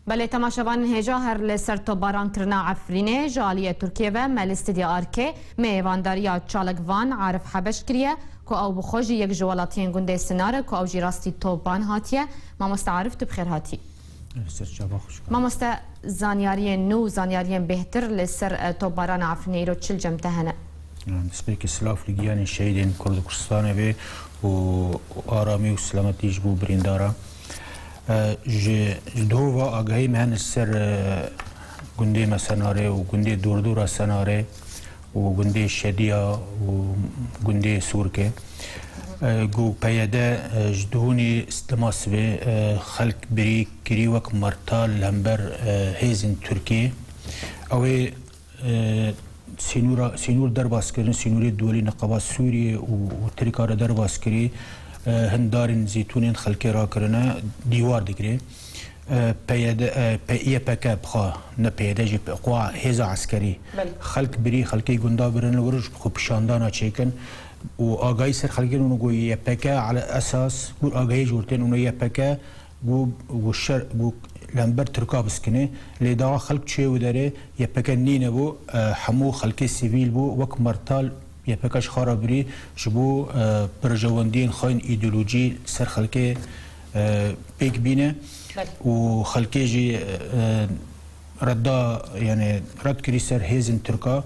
بله تماشاوان هجا هر لسر تو باران کرنا عفرینه جالیه ترکیه و ملست دی آرکه میوانداریا چالکوان عارف حبش کریه که او بخوجی یک جوالاتین گنده سناره که او جی راستی تو بان هاتیه ما مستعرف تو بخیر هاتی ما مست زانیاری نو زانیاری بهتر لسر تو باران عفرینه رو چل جمته هنه سپیک سلاف لگیان شهیدین کردستان به و آرامی و سلامتیش بو بریندارا دو و آگاهی مهن سر گنده مسناره و گنده دوردورا سناره و گنده شدیا و گنده سورکه گو پیاده جدونی استماس به خلق بری کری وک مرتال لنبر هیزن ترکیه اوه سینور در باز کردن سینوری دولی نقابات سوریه و ترکار در باز کری هندارین زیتونین خلقی را کرنه دیوار دگره پیه پکه بخواه نه پیده جی قواه هیزا عسکری خلق بری خلقی گنده برن ورش خوب شاندانا چیکن و آگاهی سر خلقی اونو گوی یه پکه على اساس گو آگاهی جورتین اونو یه پکه گو شر گو لنبر ترکا بسکنه لیدا خلق چه و داره یه پکه نینه بو همو خلقی سیویل بو وک مرتال یه پکش خرابری شبو برجواندین خاین ایدئولوژی سر خلقی پیک بینه و خلقی جی ردا یعنی رد کری سر هیزن ترکا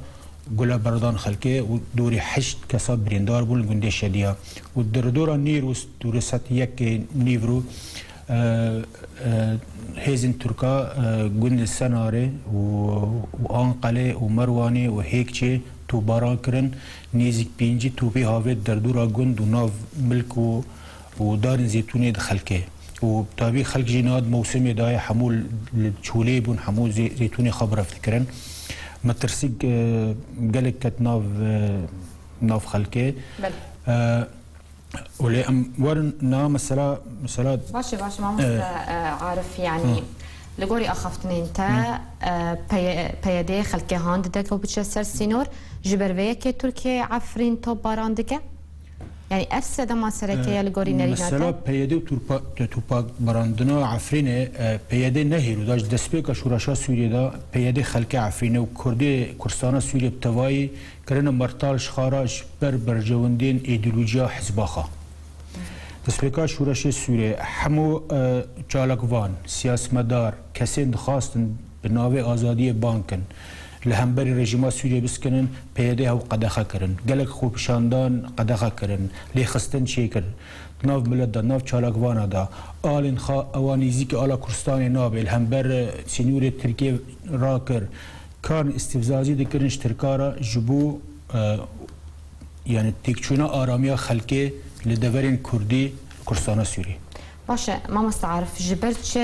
گلا بردان خلقی و دوری 8 کسا بریندار بول گنده شدیا و در دورا نیروس دور ست یک نیورو هیزن ترکا گند سناره و آنقله و مروانه و هیکچه تو باران کرن نیزیک پینجی توپی هاوید در دورا گند و ناو ملک و دارن زیتونی خلقه و تابی خلق جیناد موسم دای حمول چوله بون حمول زیتونی خبر رفت کرن مترسیق گلک کت ناف خلقه ولی ورن نا مثلا باشه ما عارف يعني لقوري أخفتني أنت بيدي خلقي هاندك وبتشسر سينور جبرويك تركيا عفرين تو باراندك يعني أفسد ما سركيا لقوري نريناتا مثلا بيدي توباك باراندنا عفرين بيدي نهيرو داش دسبيك شوراشا سوريا دا بيدي خلقي عفرين وكردي كرسانا سوريا بتواي كرنا مرتال شخاراش برجواندين ايديولوجيا حزباخا دسپیکا شورش سوریه همو چالکوان سیاستمدار کسین دخواستن به ناوی آزادی بانکن لهمبری رژیما سوریه بسکنن پیاده او قدخه کرن گلک خوب شاندان قدخه کرن لی خستن چی کرن ناو ملت دا ناو چالکوان دا آلین خوا اوانیزی که آلا کرستان ناو الهمبر سینور ترکیه را کر کان استفزازی دکرنش ترکارا جبو یعنی تکچونا آرامیا خلقی لدورين كردي كردستان سوري باشه ما مستعرف جبرتش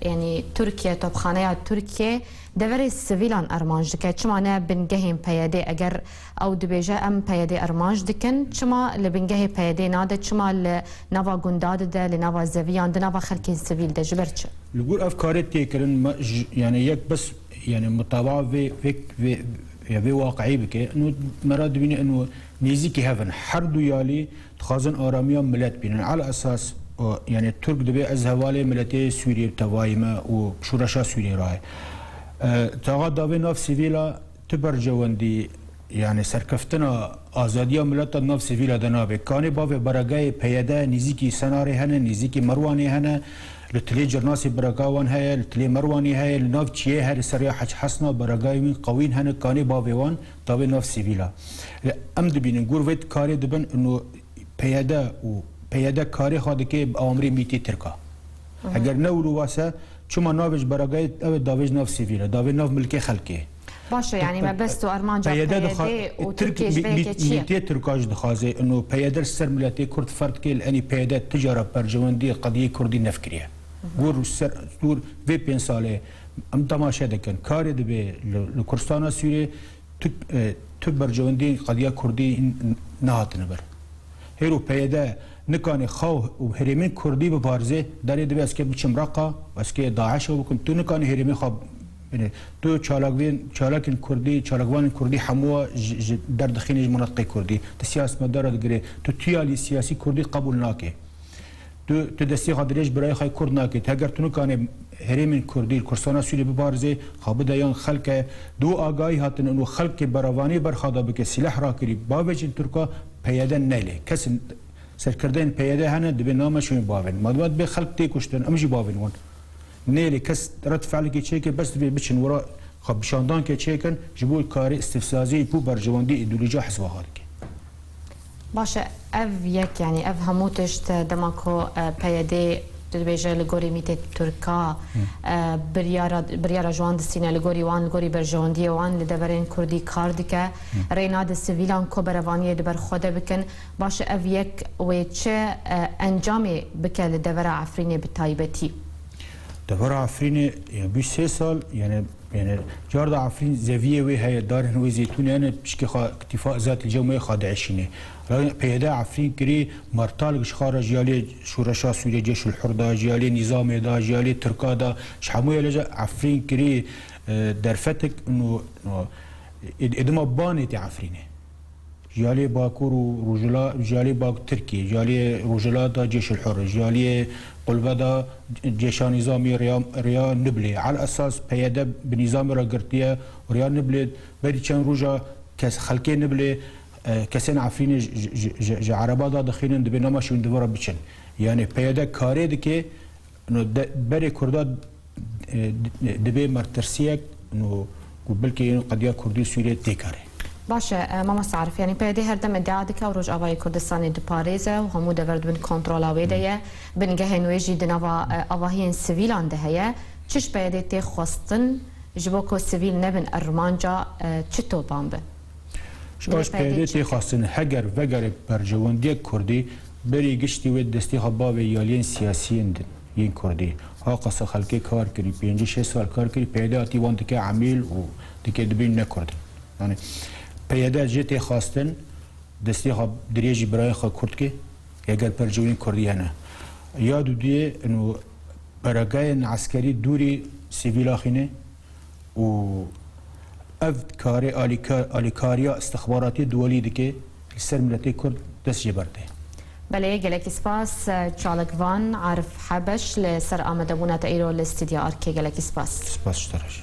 يعني تركيا طبخانه تركيا دوري السيفيلان ارمانج دكه چما نه بنگهیم پیاده اگر او دبيجه ام پیاده ارمانج دكن چما لبنگه پیاده ناده چما لنوا گنداد ده لنوا زویان ده نوا خلق السيفيل ده جبرتش لغور افكار تيكرن يعني يك بس يعني مطابعه في واقعي بك انه مراد بيني انه نيزيكي هافن حردو يالي تخازن آراميا ملت بينن على اساس يعني ترك دبي از حواله ملتي سوريا توايمه وشورشا سوريا راي تاغا داوي ناف سيفيلا تبرجوندي يعني سركفتنا ازاديا ملت ناف سيفيلا دنابه كاني باوي برغاي بيدا نيزيكي سناري هنا نيزيكي مرواني هنا لتلي جرناسي برغاوان هي لتلي مرواني هي لناف تشيه هي سريا حسنا برغاي قوين هنا كاني باويوان داوي ناف سيفيلا امد بين غورويت كاري دبن انه پیاده کاری خواهد که آمری میتی ترکا اگر نورو واسه چما ناوش برگای او داوش ناو سیویله داوش ناو ملکی خلقی باشه يعني ما بس تو ارمان جا پیاده و ترکیش بيك چیه میتی ترکاش دخوازه انه پیاده سر ملتی کرد فرد که لانی پیاده تجاره برجواندی قضیه کردی نفکریه گور سر دور وی 5 ساله ام تماشا دکن کاری دبی لکردستان سوریه تو برجواندی قضیه کردی نهات نبر هیرو پیاده نکانی خواه و هریمین کردی ببارزه داری دبی از که بچم رقا از که داعش و بکن تو نکانی هریمین خواب تو چالاکین کردی چالاکوان کردی هموا در دخینش منطقه کردی تو سیاست مدار دگره تو تیالی سیاسی کردی قبول ناکه تو دستی خادریش برای خای کرد ناکید اگر تو نکانه هرم کردی کردستان سوری ببارزه خابده یان خلق دو آگاهی هاتن انو خلق براوانی برخادا بک سلاح را کری باوجین ترکا پیاده نله کس سرکردن پیاده هنه دبی نامشون باون مادوات به خلق تی کشتن امجی باون وان نله کس رد فعل کی چه که بس دبی بچن ورا خب شاندان که چیکن جبول کاری استفسازی پو برجواندی ایدولوژی حزب هالکی باشه اف یک یعنی اف هموتش دماکو پیاده دبیجه لگوری میت ترکا بریارا جوان دستینه لگوری وان لگوری برجواندی وان لدبرین کردی کار دیکه ریناد سویلان کو بروانی دبر خوده بکن باشه اف یک و چه انجامی بکه لدبر عفرینه بتایبتی دبر عفرینه بیش 3 سال یعنی جارد عفرین زویه وی هی دارن وی زیتونه نه بشکی اکتفاء ذات الجو خادعشینه پیاده عفرین کری مرتالش خارج جیالی شورشا سوریه جيش الحر جیالی نظام دا جیالی ترکا دا شحموی لجا عفرین کری در فتک انه ادما بانیت عفرینه جیالی باکور و روجلا جیالی باک ترکی جیالی روجلا دا جيش الحر جیالی قلبه دا جيش نظامی ریا نبلی على اساس پیاده بنظام را گرتیه ریا نبلی بری چند روجا کس خلکی نبلی کسین عفرین عربا دا دخیلن دبی نماشون دوباره بچن یعنی پیاده کاری دکه بری کردا دبی مرترسیک بلکه قضیه کردی سوریه تیکاره باشه ماما عارف يعني پیاده هر دم ادعا دکه و روج آوای کردستان دو پاریزه و همو دورد بین کنترل آویده بین گهنویجی دنوا آواهین سویلان ده هیه چش پیاده تی خواستن جبو که سویل نبین ارمانجا چطور بامبه؟ شاش پیاده تی خواستن هگر وگر برجواندی کردی بری گشتی و دستی خباب یالین سیاسی اندن این کردی ها قصه خلقی کار کردی 5-6 سال کار کردی پیاده آتی وان دکه عمیل و دکه دبین نکردن یعنی پیاده جتی خواستن دستی خب دریجی برای خود کرد که اگر برجوین کردی هنه یادو دیه انو برگای عسکری دوری سیویل آخینه و افد کاری آلیکاریا استخباراتی دولی دکه سر ملتی کرد دست جبرده بله گلکی سپاس چالکوان عارف حبش لسر آمده بونا تا ایرو لاستدیا آرکی گلکی سپاس شترش